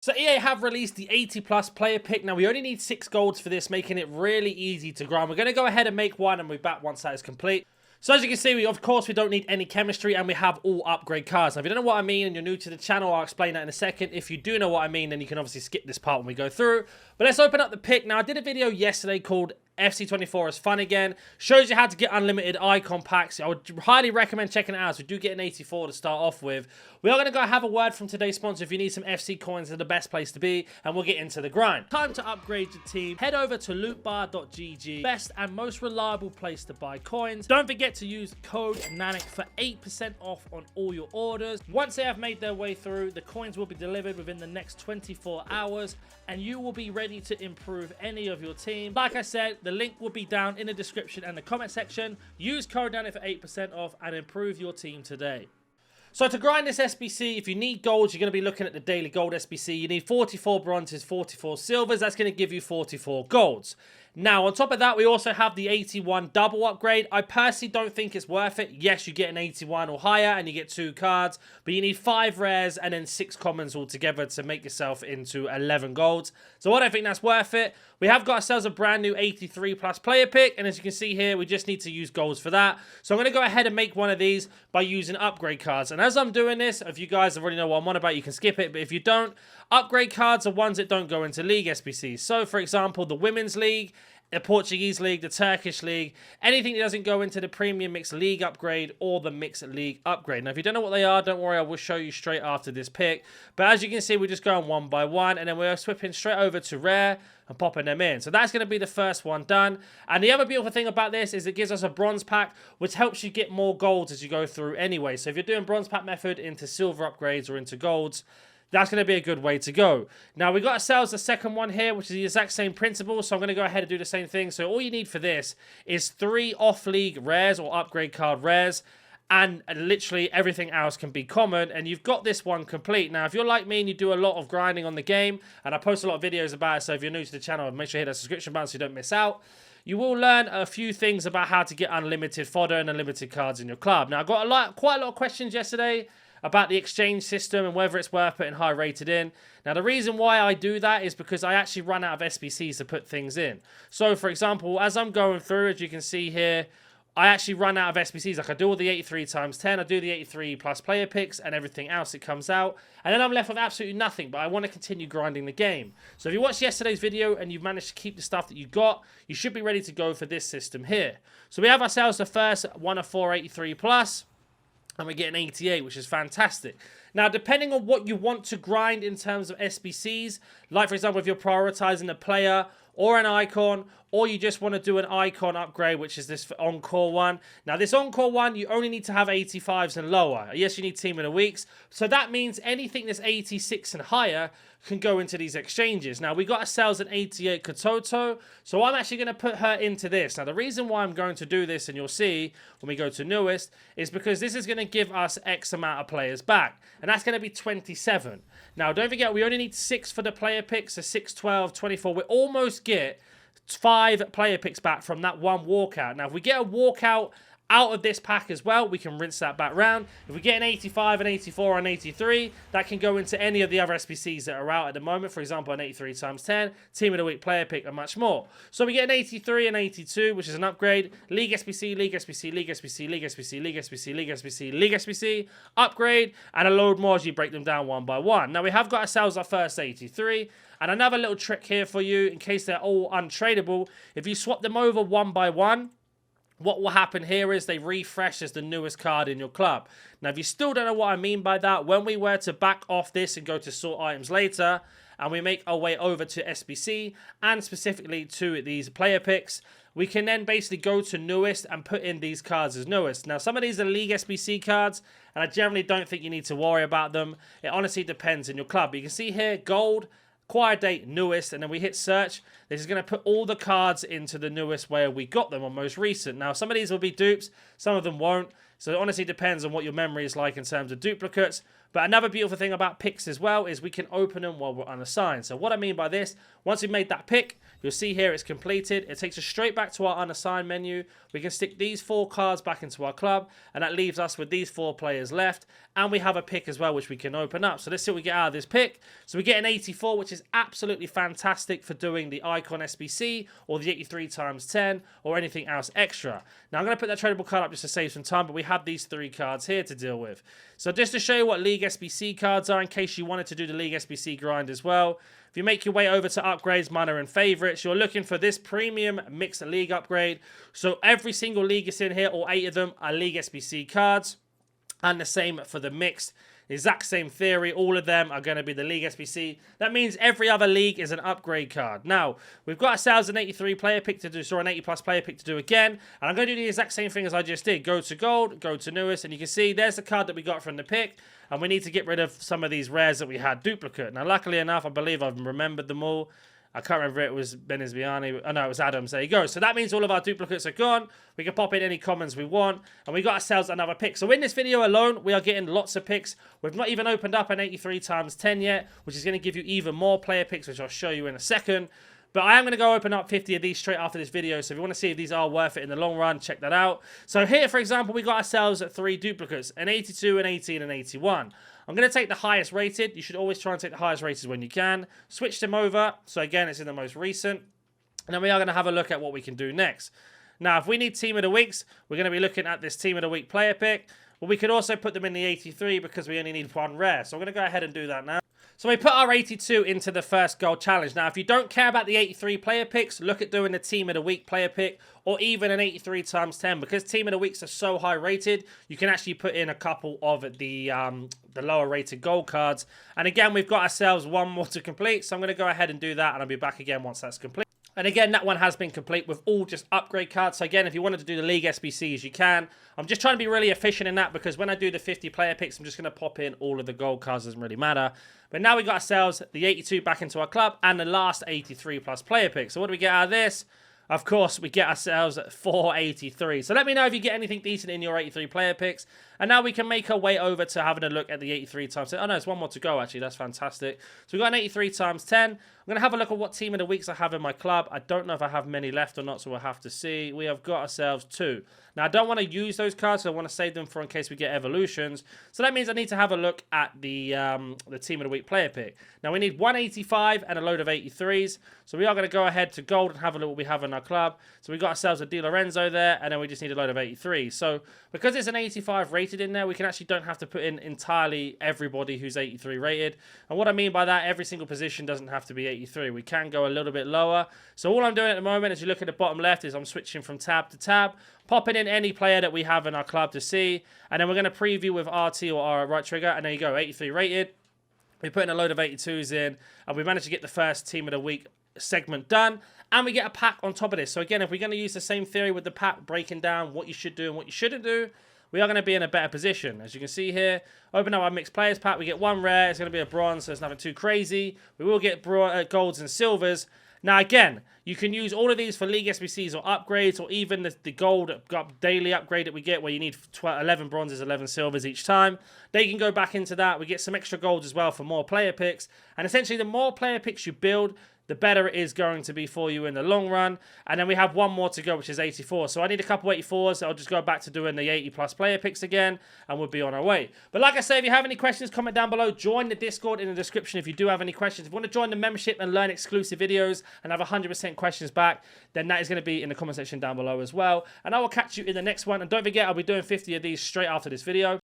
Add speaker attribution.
Speaker 1: So EA have released the 80 plus player pick. Now we only need 6 golds for this, making it really easy to grind. We're going to go ahead and make one and we'll be back once that is complete. So as you can see, we don't need any chemistry and we have all upgrade cards. Now if you don't know what I mean and you're new to the channel, I'll explain that in a second. If you do know what I mean, then you can obviously skip this part when we go through. But let's open up the pick. Now I did a video yesterday called FC24 is fun again. Shows you how to get unlimited icon packs. I would highly recommend checking it out. So we do get an 84 to start off with. We are going to go have a word from today's sponsor. If you need some FC coins, they're the best place to be. And we'll get into the grind. Time to upgrade your team. Head over to lootbar.gg. Best and most reliable place to buy coins. Don't forget to use code NANIC for 8% off on all your orders. Once they have made their way through, the coins will be delivered within the next 24 hours. And you will be ready to improve any of your team. Like I said, the link will be down in the description and the comment section. Use code NANIC for 8% off and improve your team today. So to grind this SBC, if you need golds, you're going to be looking at the daily gold SBC. You need 44 bronzes, 44 silvers. That's going to give you 44 golds. Now, on top of that, we also have the 81 double upgrade. I personally don't think it's worth it. Yes, you get an 81 or higher and you get 2 cards, but you need 5 rares and then 6 commons altogether to make yourself into 11 golds. So I don't think that's worth it. We have got ourselves a brand new 83 plus player pick, and as you can see here, we just need to use golds for that. So I'm going to go ahead and make one of these by using upgrade cards. And as I'm doing this, if you guys already know what I'm on about, you can skip it, but if you don't, upgrade cards are ones that don't go into league SBCs. So for example, the Women's League, the Portuguese League, the Turkish League, anything that doesn't go into the Premium Mixed League upgrade or the Mixed League upgrade. Now, if you don't know what they are, don't worry, I will show you straight after this pick. But as you can see, we're just going one by one, and then we're swapping straight over to rare and popping them in. So that's going to be the first one done. And the other beautiful thing about this is it gives us a bronze pack, which helps you get more golds as you go through anyway. So if you're doing bronze pack method into silver upgrades or into golds, that's going to be a good way to go. Now, we got ourselves the second one here, which is the exact same principle. So I'm going to go ahead and do the same thing. So all you need for this is 3 off-league rares or upgrade card rares. And literally everything else can be common. And you've got this one complete. Now, if you're like me and you do a lot of grinding on the game, and I post a lot of videos about it, so if you're new to the channel, make sure you hit that subscription button so you don't miss out. You will learn a few things about how to get unlimited fodder and unlimited cards in your club. Now, I got quite a lot of questions yesterday about the exchange system and whether it's worth putting high rated in. Now, the reason why I do that is because I actually run out of SBCs to put things in. So, for example, as I'm going through, as you can see here, I actually run out of SBCs. Like, I do all the 83 times 10, I do the 83 plus player picks and everything else that comes out. And then I'm left with absolutely nothing, but I want to continue grinding the game. So if you watched yesterday's video and you've managed to keep the stuff that you got, you should be ready to go for this system here. So we have ourselves the first one of 4 83 plus. And we get an 88, which is fantastic. Now, depending on what you want to grind in terms of SBCs, like, for example, if you're prioritizing a player or an icon, or you just want to do an icon upgrade, which is this Encore one. Now, this Encore one, you only need to have 85s and lower. Yes, you need Team of the Weeks. So that means anything that's 86 and higher can go into these exchanges. Now, we got ourselves an 88 Katoto, so I'm actually going to put her into this. Now, the reason why I'm going to do this, and you'll see when we go to newest, is because this is going to give us X amount of players back, and that's going to be 27. Now, don't forget, we only need 6 for the player picks, so 6, 12, 24. We almost get 5 player picks back from that one walkout. Now, if we get a walkout out of this pack as well, we can rinse that back round. If we get an 85, an 84, and 83, that can go into any of the other SBCs that are out at the moment. For example, an 83 times 10, Team of the Week player pick, and much more. So we get an 83 and 82, which is an upgrade. League SBC, League SBC, League SBC, League SBC, League SBC, League SBC, League SBC, upgrade, and a load more as you break them down one by one. Now, we have got ourselves our first 83. And another little trick here for you, in case they're all untradeable, if you swap them over one by one, what will happen here is they refresh as the newest card in your club. Now, if you still don't know what I mean by that, when we were to back off this and go to sort items later, and we make our way over to SBC, and specifically to these player picks, we can then basically go to newest and put in these cards as newest. Now, some of these are League SBC cards, and I generally don't think you need to worry about them. It honestly depends in your club. But you can see here, gold, acquire date, newest, and then we hit search. This is going to put all the cards into the newest where we got them on most recent. Now, some of these will be dupes, some of them won't. So it honestly depends on what your memory is like in terms of duplicates. But another beautiful thing about picks as well is we can open them while we're unassigned. So what I mean by this, once we've made that pick, you'll see here it's completed. It takes us straight back to our unassigned menu. We can stick these 4 cards back into our club, and that leaves us with these 4 players left. And we have a pick as well, which we can open up. So let's see what we get out of this pick. So we get an 84, which is absolutely fantastic for doing the icon SBC or the 83 times 10 or anything else extra. Now I'm going to put that tradable card up just to save some time, but we have these 3 cards here to deal with. So just to show you what League SBC cards are, in case you wanted to do the League SBC grind as well. If you make your way over to upgrades, minor and favorites, you're looking for this premium mixed league upgrade. So every single league is in here, all 8 of them are League SBC cards. And the same for the mixed. Exact same theory. All of them are going to be the League SBC. That means every other league is an upgrade card. Now, we've got ourselves an 83 player pick to do, or an 80 plus player pick to do again. And I'm going to do the exact same thing as I just did. Go to gold, go to newest, and you can see there's the card that we got from the pick. And we need to get rid of some of these rares that we had duplicate. Now, luckily enough, I believe I've remembered them all. I can't remember if it was Benizbiani. Oh, no, it was Adams. There you go. So that means all of our duplicates are gone. We can pop in any commons we want. And we got ourselves another pick. So in this video alone, we are getting lots of picks. We've not even opened up an 83 times 10 yet, which is going to give you even more player picks, which I'll show you in a second. But I am going to go open up 50 of these straight after this video. So if you want to see if these are worth it in the long run, check that out. So here, for example, we got ourselves 3 duplicates. An 82, an 80, and an 81. I'm going to take the highest rated. You should always try and take the highest rated when you can. Switch them over. So again, it's in the most recent. And then we are going to have a look at what we can do next. Now, if we need Team of the Weeks, we're going to be looking at this Team of the Week player pick. But we could also put them in the 83 because we only need 1 rare. So I'm going to go ahead and do that now. So we put our 82 into the first gold challenge. Now, if you don't care about the 83 player picks, look at doing the Team of the Week player pick or even an 83 times 10. Because Team of the Weeks are so high rated, you can actually put in a couple of the lower rated gold cards. And again, we've got ourselves 1 more to complete. So I'm going to go ahead and do that, and I'll be back again once that's complete. And again, that one has been complete with all just upgrade cards. So again, if you wanted to do the League SBCs, you can. I'm just trying to be really efficient in that because when I do the 50 player picks, I'm just going to pop in all of the gold cards. Doesn't really matter. But now we got ourselves the 82 back into our club and the last 83 plus player pick. So what do we get out of this? Of course, we get ourselves 483. So let me know if you get anything decent in your 83 player picks. And now we can make our way over to having a look at the 83 times 10. Oh, no, it's 1 more to go, actually. That's fantastic. So we've got an 83 times 10. I'm going to have a look at what Team of the Weeks I have in my club. I don't know if I have many left or not, so we'll have to see. We have got ourselves 2. Now, I don't want to use those cards, so I want to save them for in case we get evolutions. So that means I need to have a look at the Team of the Week player pick. Now, we need 185 and a load of 83s. So we are going to go ahead to gold and have a look what we have in our club. So we got ourselves a Di Lorenzo there, and then we just need a load of 83s. So because it's an 85 rated in there, we can actually don't have to put in entirely everybody who's 83 rated. And what I mean by that, every single position doesn't have to be 83. We can go a little bit lower. So all I'm doing at the moment, as you look at the bottom left, is I'm switching from tab to tab, popping in any player that we have in our club to see, and then we're going to preview with RT or our right trigger, and there you go, 83 rated. We put in a load of 82s in, and we managed to get the first Team of the Week segment done, and we get a pack on top of this. So again, if we're going to use the same theory with the pack, breaking down what you should do and what you shouldn't do, we are going to be in a better position. As you can see here, open up our mixed players pack, we get 1 rare, it's going to be a bronze, so it's nothing too crazy. We will get golds and silvers. Now again, you can use all of these for League SBCs or upgrades, or even the gold daily upgrade that we get where you need 11 bronzes, 11 silvers each time. They can go back into that. We get some extra golds as well for more player picks. And essentially, the more player picks you build, the better it is going to be for you in the long run. And then we have 1 more to go, which is 84. So I need a couple 84s. I'll just go back to doing the 80 plus player picks again, and we'll be on our way. But like I say, if you have any questions, comment down below. Join the Discord in the description if you do have any questions. If you want to join the membership and learn exclusive videos and have 100% questions back, then that is going to be in the comment section down below as well. And I will catch you in the next one. And don't forget, I'll be doing 50 of these straight after this video.